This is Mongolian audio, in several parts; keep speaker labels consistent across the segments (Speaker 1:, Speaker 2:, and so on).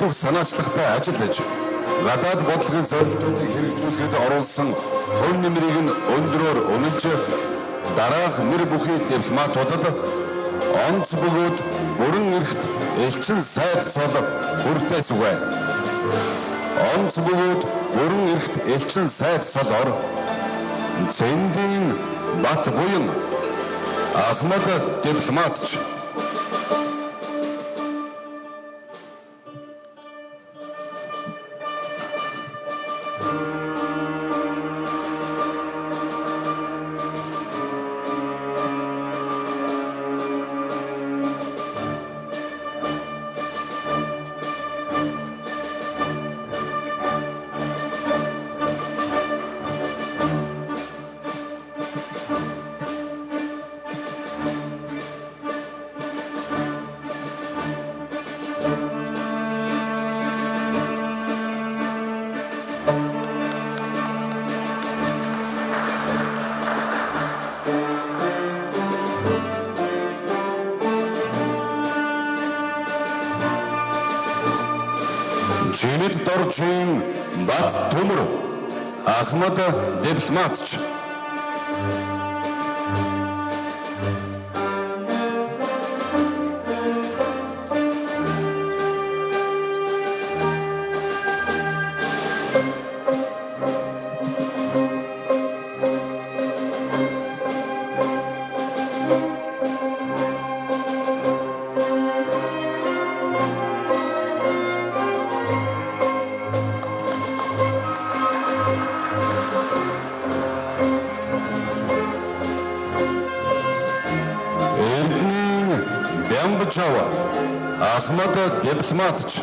Speaker 1: идэх санаачлагтай ажиллаж гадаад бодлогын зорилтуудыг хэрэгжүүлэхэд оруулсан хувь нэмрийг нь өндрөөр үнэлж дараах нэр бүхий дипломатуудад онц бөгөөд бүрэн эрхт элчин сайд цол хүртээсвэ. Онц бөгөөд бүрэн эрхт элчин сайд цолоор Зэндийн бат буян Ахмад дипломатч Жинэд доржийн бат төмөр Ахмад дипломатч Бямбачава Ахмад дипломатч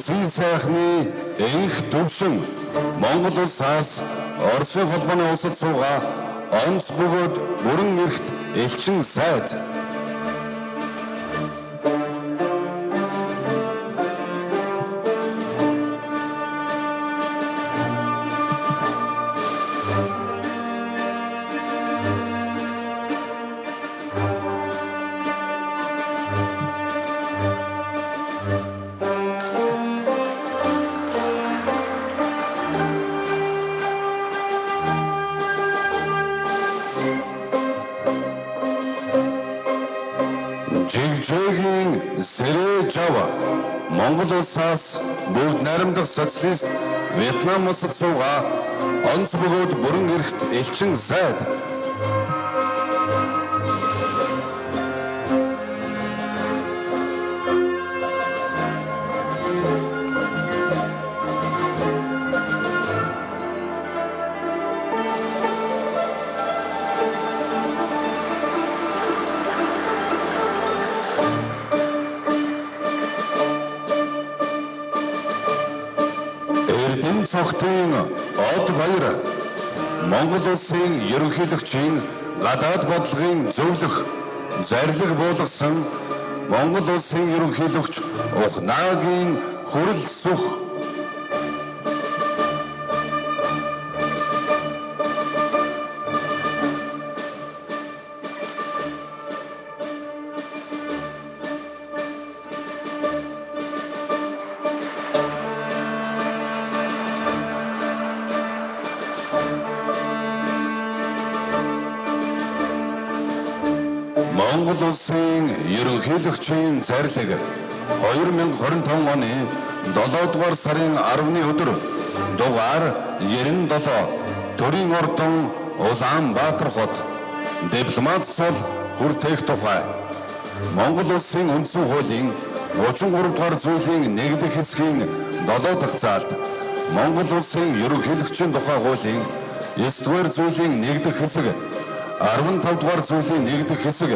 Speaker 1: Улсын сайхны энх төвшин Монгол улсаас Оросын холбооны улсад суугаа онц бөгөөд бүрэн эрхт элчин сайд Жигжээгийн Сэрэ Жава Монгол улсаас бүгд найрамдах социалист Вьетнам улсад суугаа онц бөгөөд бүрэн эрхт элчин сайд цогтын од баяр Монгол улсын ерөнхийлөгчийн гадаад бодлогын зөвлөх зарлиг буулгасан Монгол улсын ерөнхийлөгч Ухнаагийн хүрэл сүх Монгол улсын ерөнхийлөгчийн зарлиг 2025 оны 7 дугаар сарын 10-ны өдөр дугаар 97 Төрийн ордон Улаанбаатар хот дипломат цол хүртээх тухай Монгол улсын үндсэн хуулийн 33 дугаар зүйлийн 1 хэсгийн 7 дахь заалт Монгол улсын ерөнхийлөгчийн тухай хуулийн 9-р зүйлийн 1 дэх хэсэг, 15-р зүйлийн 1 дэх хэсэг,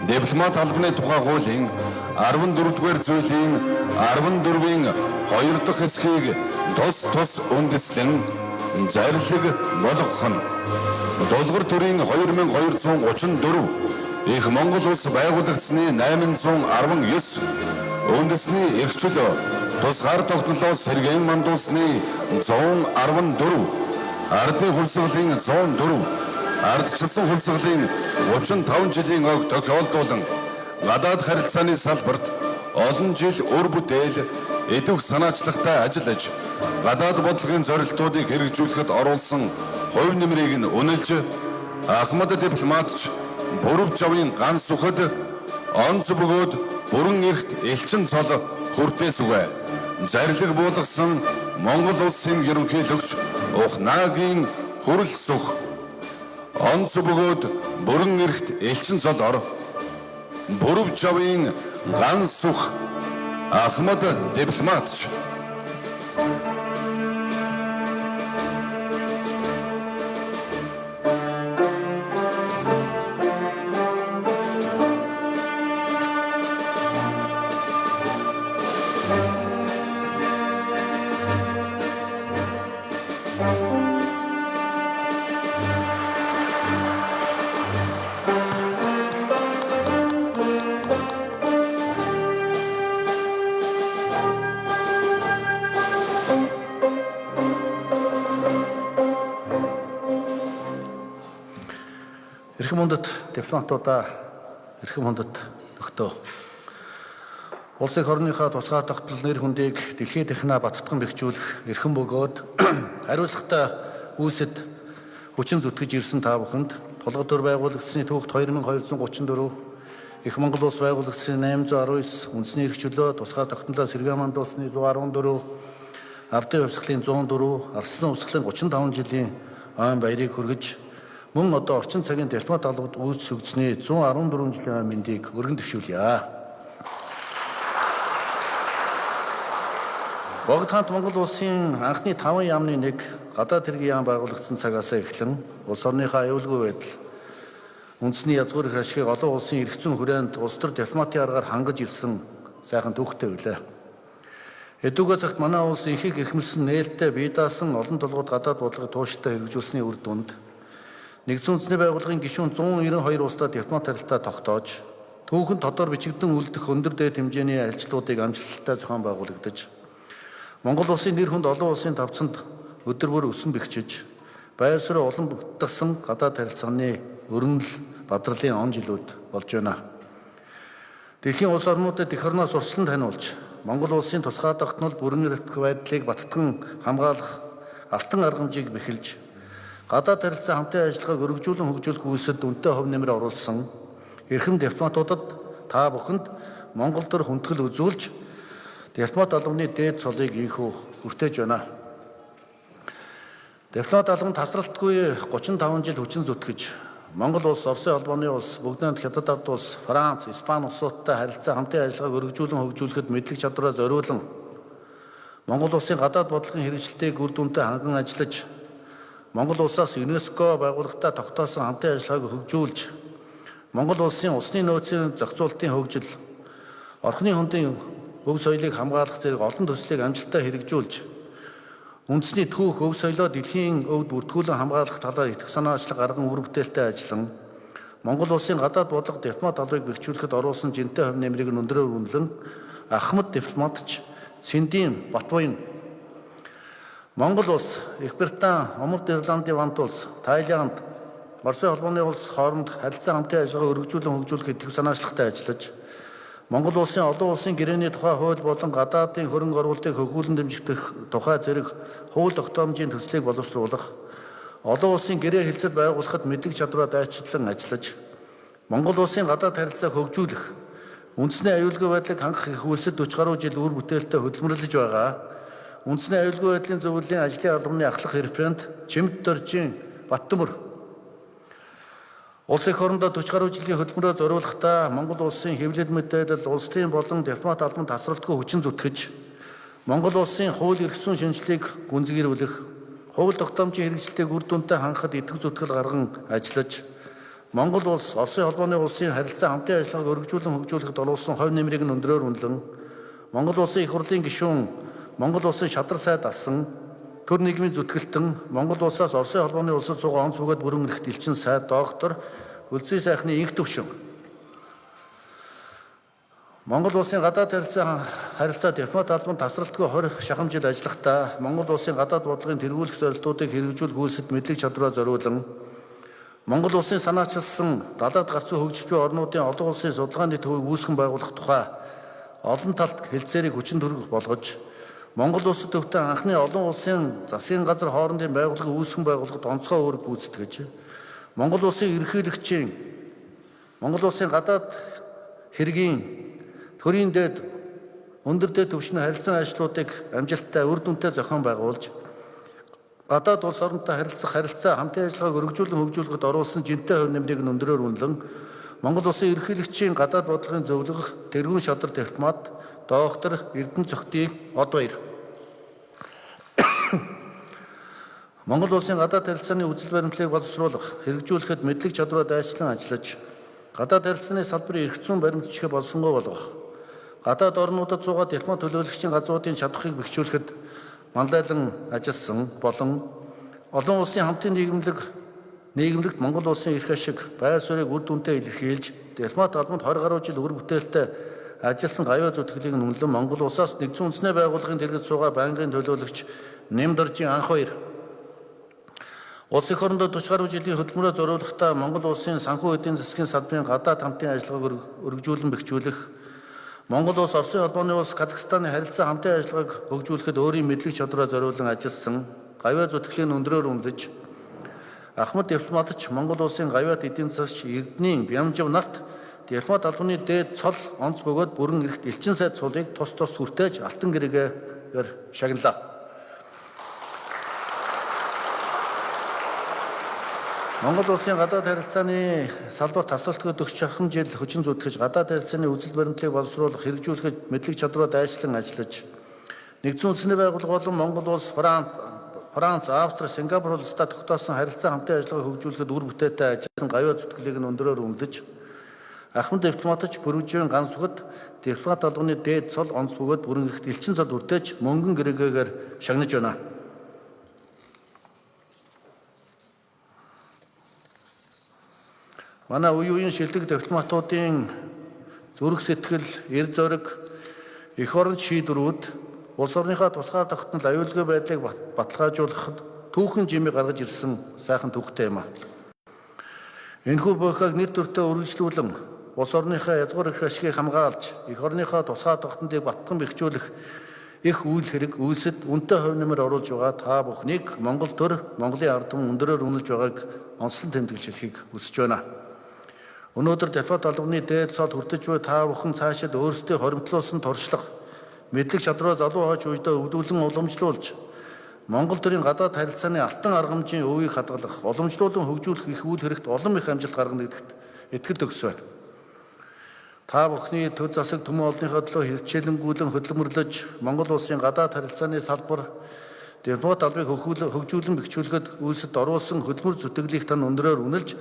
Speaker 1: дипломат албаны тухай хуулийн 14-р зүйлийн 14-ийн 2 дахь хэсгийг тус үндэслэн зарлиг болгох нь. Дулгар төрийн 2234 их Монгол улс байгуулагдсны 819 үндэсний эрх чөлөө тусгаар тогтнолоос сэргээн мандуулсны 114, ардын хувьсгалын 104, ардчилсан хувьсгалын 35 жилийн ог тохиолдуулан гадаад харилцааны салбарт олон жил өр бүтээл идэвх санаачлагтай ажиллаж гадаад бодлогын зорилтуудыг хэрэгжүүлэхэд оруулсан хувь нэмрийг нь үнэлж Ахмад дипломатч Бүрв Жавын ганц сүхэд онц бөгөөд бүрэн эрхт элчин цол хүртээсүгэ зарлиг буулгасан Монгол улсын ерөнхийлөгч Ухнаагийн хүрэл сүх онц бөгөөд бүрэн эрхт элчин цолоор Бүрв Жавын ганц сүх Ахмад дипломатч
Speaker 2: Эрхэм хүндэт дипломатуудаа, эрхэм хүндэт нөхдөө. Улсын орныхаа тусгай тогтнол нэр хүндийг дэлхийд дахина баттган бэхжүүлэх эрхэм бөгөөд хариуцлагатай үйлсэд хүчин зүтгэж ирсэн та бүхэнд тулгуур төр байгуулагдсны түүхт 2234, их Монгол улс байгуулагдсны 819, үндэсний эрх чөлөө тусгай тогтнолоо сэргээн мандуулсны 114, ардын хувьсгалын 104, арслан хувьсгалын 35 жилийн ойн баярыг хүргэж мөн одоо орчин цагийн дипломат албад үйлч өгснээ 114 жилийн мэндийг өргөн төвшүүлье. Богд хаант Монгол улсын анхны 5 яамны нэг гадаад хэргийн яам байгуулагдсан цагаас эхлэн улс орныхаа аюулгүй байдал, үндэсний язгуур их ашгийг олон улсын эрх зүйн хүрээнд улс төр дипломатын аргаар хангаж ирсэн сайхан түүхтэй билээ. Эдүгэ цагт манай улс ихийг эрхэмлсэн нээлттэй бие даасан олон толгойд гадаад бодлогыг тууштай хэрэгжүүлсний үр дүнд Нэгдсэн үндэсний байгууллагын гишүүн 192 улстай дипломат харилцаа тогтоож, түүхэнд тодор бичигдэн үлдэх өндөр дээд хэмжээний ажилтнуудыг амжилттай зохион байгуулагдаж, Монгол улсын нэр хүнд олон улсын тавцанд өдөр бүр өсөн бэхжиж, байр суурь улам бүтгсэн гадаад харилцааны өрнөл бадралын он жилүүд болж байна. Дэлхийн улс орнуудад эх орноос урьдчилан таниулж, Монгол улсын тусгай тогтнол бүрэн эрх байдлыг баттган хамгаалах алтан аргамжийг бэхэлж, гадаад харилцаа хамтын ажиллагааг өргөжүүлэн хөгжүүлэх үйлсэд үнэтэй хөв нэмэр оруулсан эрхэм дипломатуудад та бүхэнд Монгол төр хүндэтгэл үзүүлж дипломат албаны дээд цолыг ийхүү хүртээж байна. Дипломат албанд тасралтгүй 35 жил хүчин зүтгэж Монгол улс, Оросын холбооны улс, бүгд найрамд Хятад ард улс, Франц, Испани улсуудтай харилцаа хамтын ажиллагааг өргөжүүлэн хөгжүүлэхэд мэдлэг чадвараа зориулан Монгол улсын гадаад бодлогын хэрэгжилтийг үр дүнтэй ханган ажиллаж Монгол улсаас ЮНЕСКО байгууллагатай тогтоосон хамтын ажиллагааг хөгжүүлж, Монгол улсын усны нөөцийн зохицуулалтын хөгжил, орхины хөндийн өв соёлыг хамгаалах зэрэг олон төслийг амжилттай хэрэгжүүлж, үндэсний түүх, өв соёлоо дэлхийн өвд бүртгүүлэн хамгаалах талаар итгэх санаачлаг арган үр бүтээлтэй ажиллан, Монгол улсын гадаад бодлого дипломат албыг бэхжүүлэхэд оруулсан жинтэй хөв нэмрийг өндрөөр үнэлэн, Ахмад дипломатч Цэндийн Батбаян Монгол улс, Их Британи, Умард Ирландын вант улс, Тайланд, Оросын холбооны улс хооронд харилцаа хамтын ажиллагаа өргөжүүлэн хөгжүүлэх идэвх санаачлагтай ажиллаж, Монгол улсын олон улсын гэрээний тухай хууль болон гадаадын хөрөнгө оруулалтыг хөгжүүлэн дэмжих тухай зэрэг хууль тогтоомжийн төслийг боловсруулах, олон улсын гэрээ хэлцэл байгуулахад мэдлэг чадвараа дайчлан ажиллаж, Монгол улсын гадаад харилцааг хөгжүүлэх, үндэсний аюулгүй байдлыг хангах их үйлсэд 40 гаруй жил үр бүтээлтэй хөдөлмөрлөж байгаа. Үндэсний аюулгүй байдлын зөвлөлийн ажлын албаны ахлах референт Чимд Доржийн Баттөмөр улс их орондоо 40 гаруй жилийн хөдөлмөрөөр зориулахдаа Монгол улсын хэвлэл мэдээлэл, улс төрийн болон дипломат албанд тасралтгүй хүчин зүтгэж, Монгол улсын хууль эрх зүйн шинжилгээг гүнзгийрүүлэх, хууль тогтоомжийн хэрэгжилтэйг үр дүнтэй хангахад идэвх зүтгэл гарган ажиллаж, Монгол улс Оросын холбооны улсын харилцаа хамтын ажиллагааг өргөжүүлэн хөгжүүлэхэд олуулсан хувь нэмрийг нь өндрөөр үнэлэн, Монгол улсын их хурлын гишүүн, Монгол улсын шадар сайд асан, төр нийгмийн зүтгэлтэн, Монгол улсаас Оросын холбооны улсад суугаа онц бөгөөд бүрэн эрхт элчин сайд доктор Үлзий сайхны инх төвшин, Монгол улсын гадаад харилцаа дипломат албанд тасралтгүй 20 шахам жил ажиллахдаа Монгол улсын гадаад бодлогын тэргүүлэх зорилтуудыг хэрэгжүүлэх үйлсэд мэдлэг чадвараа зориулан, Монгол улсын санаачилсан далаад гарцуу хөгжиж буй орнуудын олон улсын судалгааны төвийг үүсгэн байгуулах тухай олон талт хэлцээрийг хүчин төрөх болгож, Монгол улсад төвтэй анхны олон улсын засгийн газар хоорондын байгууллагыг үүсгэн байгуулахад онцгой үүрэг гүйцэтгэж, Монгол улсын ерөнхийлөгчийн Монгол улсын гадаад хэргийн төрийн дээд өндөр дээд түвшний харилцан ажлуудыг амжилттай үр дүнтэй зохион байгуулж, гадаад улс оронтой харилцаа хамтын ажиллагааг өргөжүүлэн хөгжүүлэхэд оруулсан жинтэй хувь нэмрийг нь өндрөөр үнэлэн, Монгол улсын ерөнхийлөгчийн гадаад бодлогын зөвлөх тэргүүн шадар дипломат доктор Эрдэнэ Цогтыг од баяр. Монгол улсын гадаад харилцааны үзэл баримтлалыг боловсруулах, хэрэгжүүлэхэд мэдлэг чадвараа дайчлан ажиллаж, гадаад харилцааны салбарын эрх зүйн баримтчилгээ болсонгүй болгох, гадаад орнуудад зуугаа дипломат төлөөлөгчийн газруудын чадхыг бэхжүүлэхэд мандайлан ажилласан болон олон улсын хамтын нийгэмлэгт Монгол улсын эрх ашиг, байр суурийг үр дүнтэй илэрхийлж, дипломат албанд 20 гаруй жил өр бүтээлтэй ажилласан гавьяа зүтгэлийг үнэлэн, Монгол улсаас нэгдсэн үндэсний байгууллагын дэргэд суугаа байнгын төлөөлөгч Нэмдоржийн анх баяр. Улс их орондоо 40 гаруй жилийн хөдөлмөрөөр зориулахдаа Монгол улсын санхүү эдийн засгийн салбарын гадаад хамтын ажиллагааг өргөжүүлэн бэхжүүлэх, Монгол улс Оросын холбооны улс Казахстаны харилцаа хамтын ажиллагааг хөгжүүлэхэд өөрийн мэдлэг чадвараа зориулан ажилласан гавьяа зүтгэлийг өндрөөр үнэлж, Ахмад дипломатч Монгол улсын гавьяат эдийн засагч Эрдэнийн Бямжив нарт дипломат албаны дээд цол онц бөгөөд бүрэн эрхт элчин сайд цолыг тус хүртээж алтан гэрээгээр шагналаа. Монгол улсын гадаад харилцааны салбар тасралтгүй 40 шахам жил хүчин зүтгэж, гадаад харилцааны үзэл баримтлалыг боловсруулах, хэрэгжүүлэхэд мэдлэг чадвараа дайчлан ажиллаж, нэгдсэн үндэсний байгууллага болон Монгол улс, Франц, Австри, Сингапур улстай тогтоосон харилцаа хамтын ажиллагааг хөгжүүлэхэд үр бүтээтэй ажилласан гавьяа зүтгэлийг нь өндрөөр үнэлж, Ахмад дипломатч Бүрүжийн ганц үгэд дипломат албаны дээд цол онц бөгөөд бүрэн эрхт элчин цол үртээж мөнгөн гэрээгээр шагнаж байна. Манай үеийн шилдэг дипломатуудын зүрх сэтгэл, эр зориг, эх орон шийдвэрүүд улс орныхаа тусгаар тогтнол аюулгүй байдлыг баталгаажуулахад түүхэн жимийг гаргаж ирсэн сайхан түүхтэй юм. Энэхүү буйхайг нэр төртөө үргэлжлүүлэн улс орныхаа язгуур эрх ашгийг хамгаалж, эх орныхаа тусгай тогтнолыг баттан бэхжүүлэх их үйл хэрэг үйлсэд үнэтэй хувь нэмэр оруулж байгаа та бүхнийг Монгол төр, Монголын ард түмэн өндрөөр үнэлж байгааг онцлон тэмдэглэж хэлхийг хүсэж байна. Өнөөдөр дипломат албаны дээд цол хүртэж буй та бүхэн цаашид өөрсдөө хоримтлуулсан туршлага, мэдлэг чадвараа залуу хойч үедээ өвдүүлэн уламжлуулж, Монгол төрийн гадаад харилцааны алтан аргамжийн өвийг хадгалах, уламжлуулан хөгжүүлэх их үйл хэрэгт олон их амжилт гаргана гэдэгт итгэл өгс байна. Та бүхний төр засаг төмөн олонныхоо төлөө хичээлэнгүүлэн хөдөлмөрлөж, Монгол улсын гадаад харилцааны салбар дипломат албыг хөгжүүлэн бэхжүүлэхэд үйлсэд оруулсан хөдөлмөр зүтгэлийг тань өндрөөр үнэлж,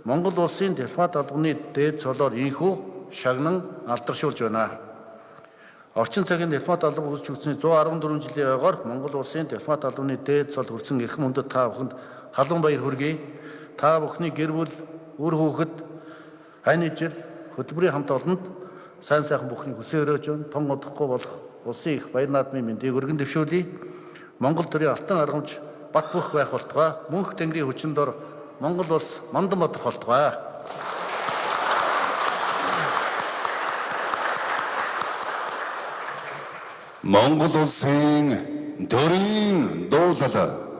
Speaker 2: Монгол улсын дипломат албаны дээд цолоор инхүү шагнан алдаршуулж байна. Орчин цагийн дипломат алба үүсч үзсний 114 жилийн ойгоор Монгол улсын дипломат албаны дээд цол хүрсэн эрхэм үндэд та бүхэнд халуун баяр хүргэе. Та бүхний гэр бүл, үр хүүхэд, хань ижил, хөтөлбөрийн хамт олонд сайн сайхан бүхний хүсээ өрөөж байна. Тун удахгүй болох улсын их баяр наадмын мэндийг өргөн дэвшүүлье. Монгол төрийн алтан аргамж бат бөх байх болтугай. Мөнх тэнгэрийн хүчин дор Монгол улс мандан бодрох болтугай.
Speaker 1: Монгол улсын төрийн дуулал